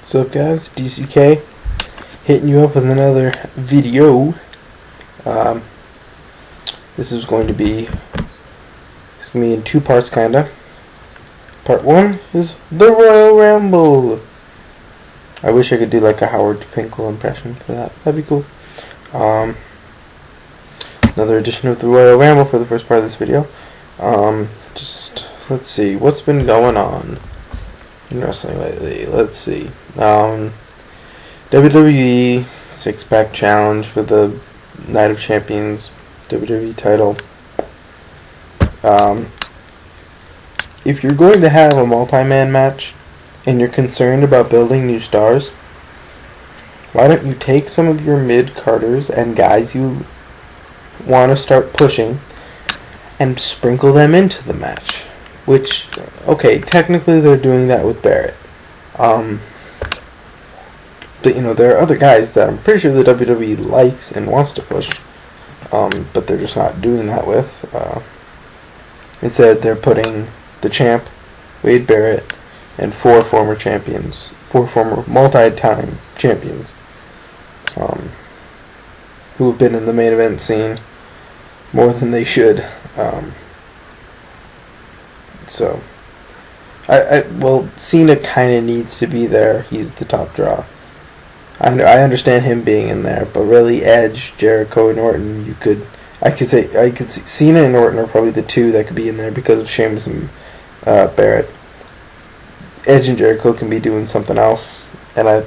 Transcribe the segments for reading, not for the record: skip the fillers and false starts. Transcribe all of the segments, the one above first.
What's up, guys? DCK hitting you up with another video. This is going to be in two parts, kinda. Part one is the Royal Ramble. I wish I could do like a Howard Finkel impression for that. That'd be cool. Another edition of the Royal Ramble for the first part of this video. Just let's see what's been going on in wrestling lately. Let's see. WWE six-pack challenge for the Night of Champions WWE title. If you're going to have a multi-man match and you're concerned about building new stars, why don't you take some of your mid-carders and guys you want to start pushing and sprinkle them into the match? Which, okay, technically they're doing that with Barrett. But, you know, there are other guys that I'm pretty sure the WWE likes and wants to push, but they're just not doing that with. Instead, they're putting the champ, Wade Barrett, and four former multi-time champions, who have been in the main event scene more than they should. Well, Cena kind of needs to be there. He's the top draw. I understand him being in there, but really Edge, Jericho, and Orton, I could see Cena and Orton are probably the two that could be in there because of Sheamus and Barrett. Edge and Jericho can be doing something else, and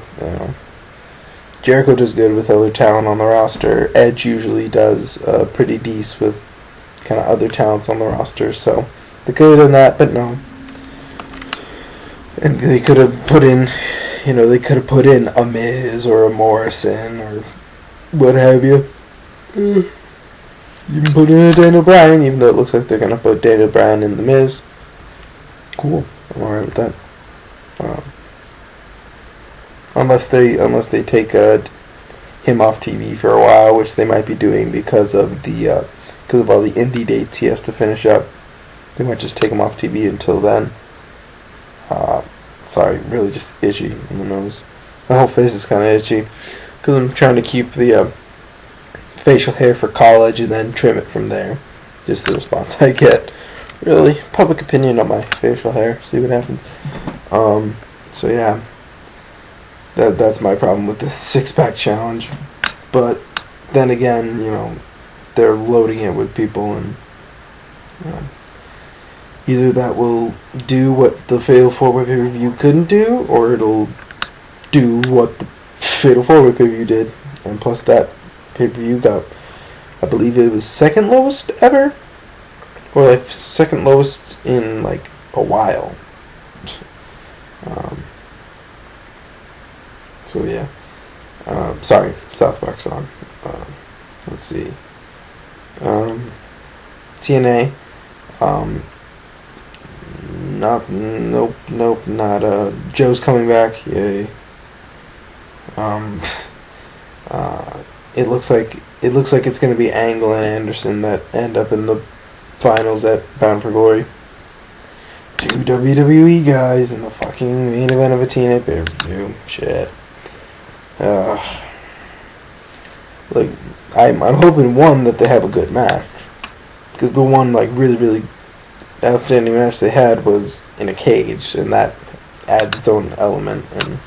Jericho does good with other talent on the roster. Edge usually does pretty decent with kind of other talents on the roster, so they could have done that, but no. And they could have put in, a Miz or a Morrison or what have you. You can put in a Daniel Bryan, even though it looks like they're going to put Daniel Bryan in the Miz. Cool, I'm alright with that. Unless they take him off TV for a while, which they might be doing because of all the indie dates he has to finish up. They might just take him off TV until then. Sorry, really just itchy in the nose. My whole face is kind of itchy because I'm trying to keep the facial hair for college and then trim it from there. Just the response I get. Really, public opinion on my facial hair. See what happens. So yeah, that's my problem with this six-pack challenge. But then again, they're loading it with people, and either that will do what the Fatal 4-Way pay-per-view couldn't do, or it'll do what the Fatal 4-Way pay-per-view did. And plus that pay-per-view got, I believe it was second lowest ever? Or like second lowest in like a while. So yeah. Sorry, South Park song. Let's see. TNA. Not Joe's coming back, yay. It looks like it's gonna be Angle and Anderson that end up in the finals at Bound for Glory. Two WWE guys in the fucking main event of a TNA pay-per-view. Shit. I'm hoping that they have a good match, because the one really outstanding match they had was in a cage, and that adds its own element. And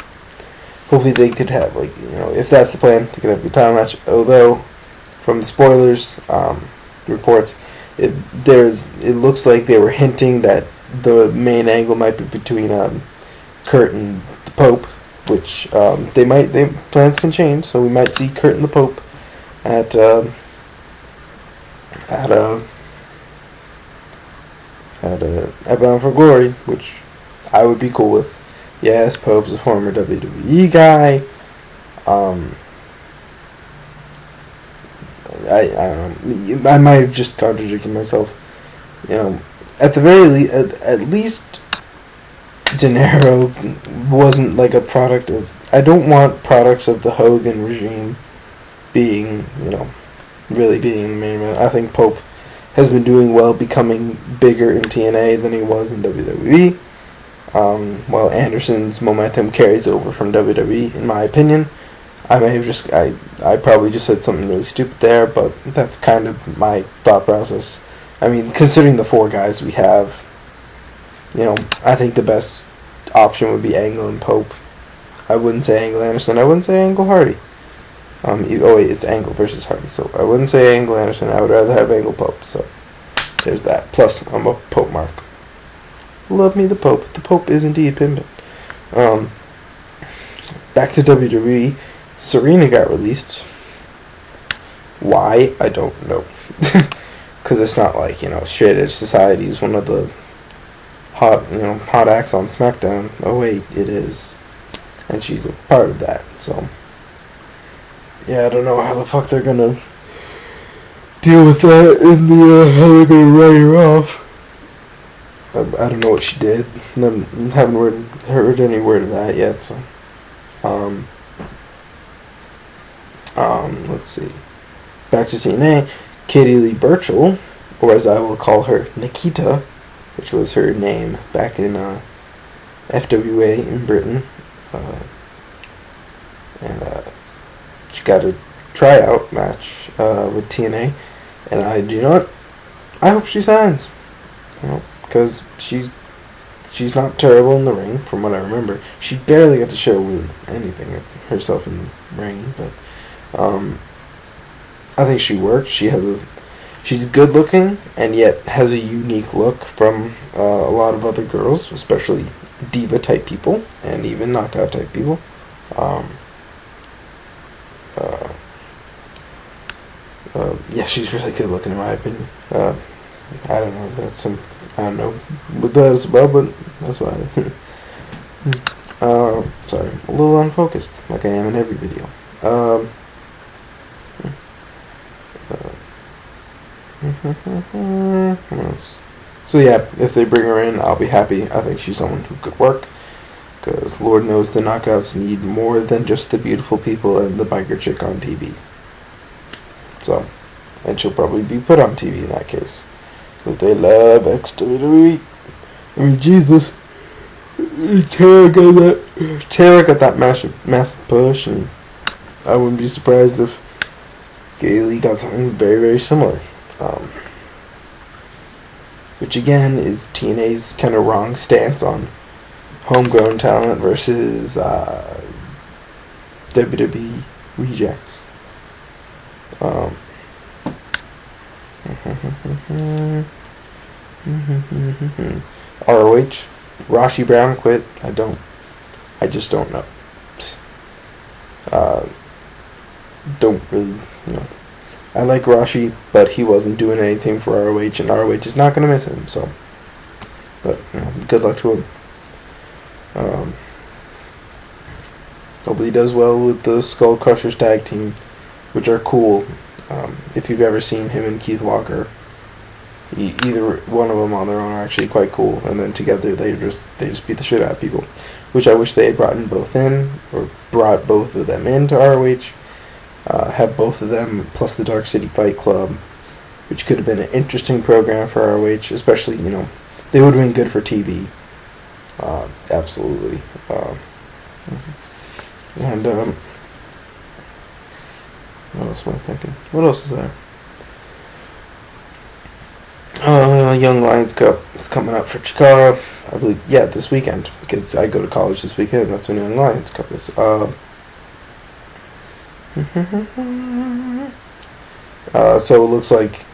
hopefully they could have if that's the plan, they could have a good title match. Although from the spoilers reports, it looks like they were hinting that the main angle might be between Kurt and the Pope, which plans can change, so we might see Kurt and the Pope at Bound for Glory, which I would be cool with. Yes, Pope's a former WWE guy. I might have just contradicted myself. At the very least, at least De Niro wasn't like a product of. I don't want products of the Hogan regime being, really being in the main event. I think Pope has been doing well, becoming bigger in TNA than he was in WWE. while Anderson's momentum carries over from WWE, in my opinion. I probably just said something really stupid there, but that's kind of my thought process. I mean, considering the 4 guys we have, I think the best option would be Angle and Pope. I wouldn't say Angle Anderson. I wouldn't say Angle Hardy. It's Angle versus Hardy. So I wouldn't say Angle Anderson. I would rather have Angle Pope. So there's that. Plus, I'm a Pope mark. Love me the Pope. The Pope is indeed pimpin'. Back to WWE. Serena got released. Why? I don't know. Because it's not like, Straight Edge Society is one of the hot acts on SmackDown. Oh wait, it is. And she's a part of that, so. Yeah, I don't know how the fuck they're gonna deal with that in the, how they're gonna write her off. I don't know what she did. Haven't heard any word of that yet, so. Let's see. Back to TNA. Katie Lee Burchill, or as I will call her, Nikita, which was her name back in FWA in Britain. And she got a tryout match with TNA, and I hope she signs, because she's not terrible in the ring from what I remember. She barely got to show really anything of herself in the ring, but I think she works. She's good looking and yet has a unique look from a lot of other girls, especially diva type people and even knockout type people. Yeah, she's really good looking in my opinion. I don't know if that's I don't know what that is about, but that's why. Sorry, a little unfocused, like I am in every video. What else? So yeah, if they bring her in, I'll be happy. I think she's someone who could work, because Lord knows the knockouts need more than just the beautiful people and the biker chick on TV. So, and she'll probably be put on TV in that case, because they love WWE. I mean, Jesus, Tara got that massive push, and I wouldn't be surprised if Gayley got something very, very similar. Which again is TNA's kind of wrong stance on homegrown talent versus WWE rejects. ROH, Rashi Brown quit. I just don't know. Don't really, I like Rashi, but he wasn't doing anything for ROH, and ROH is not going to miss him, so. But, good luck to him. Hopefully he does well with the Skull Crushers tag team, which are cool. If you've ever seen him and Keith Walker, either one of them on their own are actually quite cool, and then together they just beat the shit out of people, which I wish they had brought both of them into ROH. Have both of them plus the Dark City Fight Club, which could have been an interesting program for ROH, especially, they would have been good for TV. Absolutely. And what else am I thinking? What else is there? Young Lions Cup is coming up for Chikara, I believe. Yeah, this weekend, because I go to college this weekend, and that's when Young Lions Cup is. So it looks like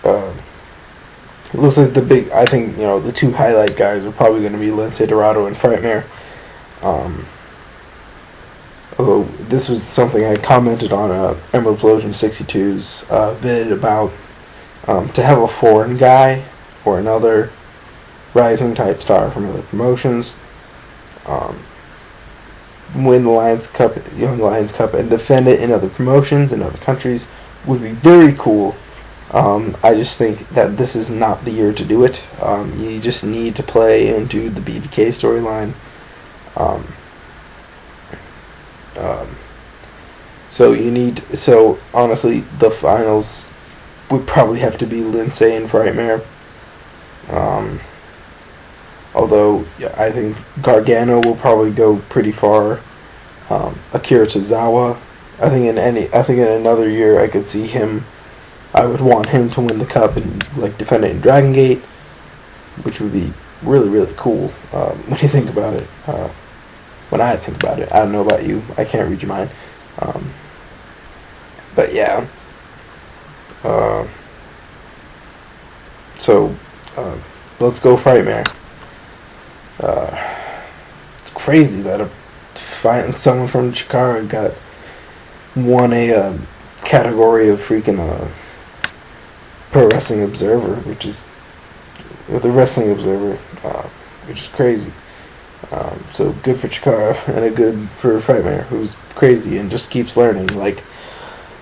the big. I think the two highlight guys are probably going to be Lince Dorado and Frightmare. Although this was something I commented on Emerald Explosion 62's vid about, to have a foreign guy or another rising type star from other promotions win the Young Lions Cup, and defend it in other promotions in other countries would be very cool. I just think that this is not the year to do it. You just need to play into the BDK storyline. So honestly, the finals would probably have to be Lince and Frightmare. Although yeah, I think Gargano will probably go pretty far. Akira Tozawa, I think in another year I could see him. I would want him to win the cup and like defend it in Dragon Gate, which would be really, really cool when you think about it. When I think about it, I don't know about you. I can't read your mind. But yeah. So let's go Frightmare. It's crazy that someone from Chikara won a category of freaking Pro Wrestling Observer, which is with the Wrestling Observer, which is crazy. So good for Chikara and a good for Frightmare, who's crazy and just keeps learning. Like,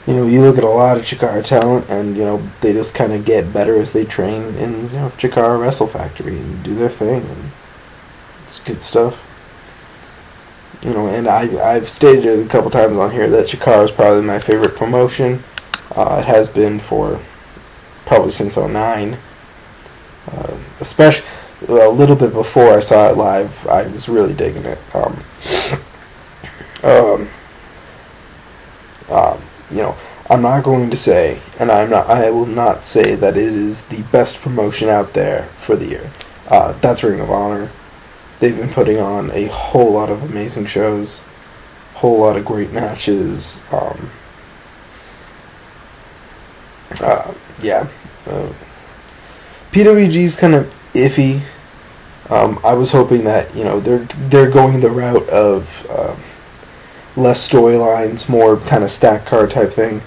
you know, you look at a lot of Chikara talent, and you know they just kind of get better as they train in Chikara Wrestle Factory and do their thing, and it's good stuff. You know, and I've stated it a couple times on here that Chikara is probably my favorite promotion. It has been for probably since '09. Especially a little bit before I saw it live, I was really digging it. You know, I'm not going to say, and I will not say that it is the best promotion out there for the year. That's Ring of Honor. They've been putting on a whole lot of amazing shows, whole lot of great matches. Yeah. PWG's kind of iffy. I was hoping that they're going the route of less storylines, more kind of stack card type thing.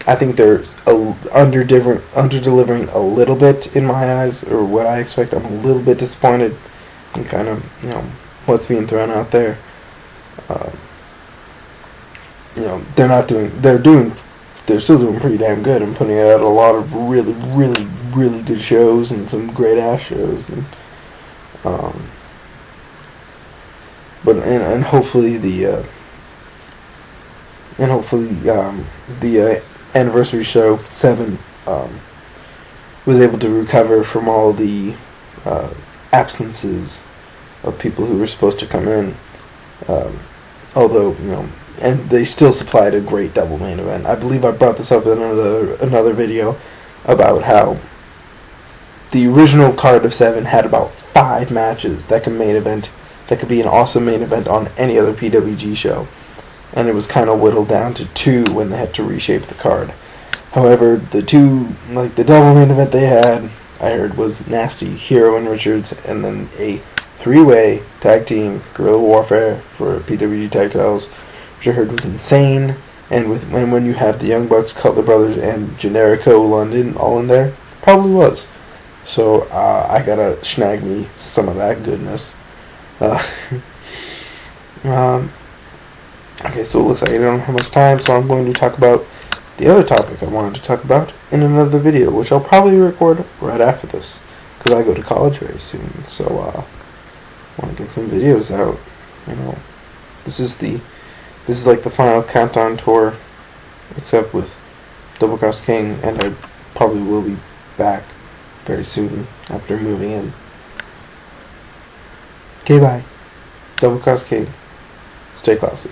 I think they're under-delivering a little bit in my eyes, or what I expect. I'm a little bit disappointed in kind of what's being thrown out there. They're still doing pretty damn good and putting out a lot of really, really, really good shows and some great ass shows, and hopefully the anniversary show 7 was able to recover from all the absences of people who were supposed to come in. Although and they still supplied a great double main event. I believe I brought this up in another video about how the original card of 7 had about 5 matches that could be an awesome main event on any other PWG show, and it was kind of whittled down to 2 when they had to reshape the card. However, the double main event they had, I heard, was nasty. Hero and Richards, and then a 3-way tag team guerrilla warfare for PWG tag titles, which I heard was insane. And when you have the Young Bucks, Cutler Brothers, and Generico London all in there, probably was. So I gotta snag me some of that goodness. Okay, so it looks like I don't have much time, so I'm going to talk about the other topic I wanted to talk about in another video, which I'll probably record right after this, because I go to college very soon. So I want to get some videos out. This is like the final countdown tour, except with DoubleCrossKing, and I probably will be back very soon after moving in. Okay, bye. DoubleCrossKing. Stay classy.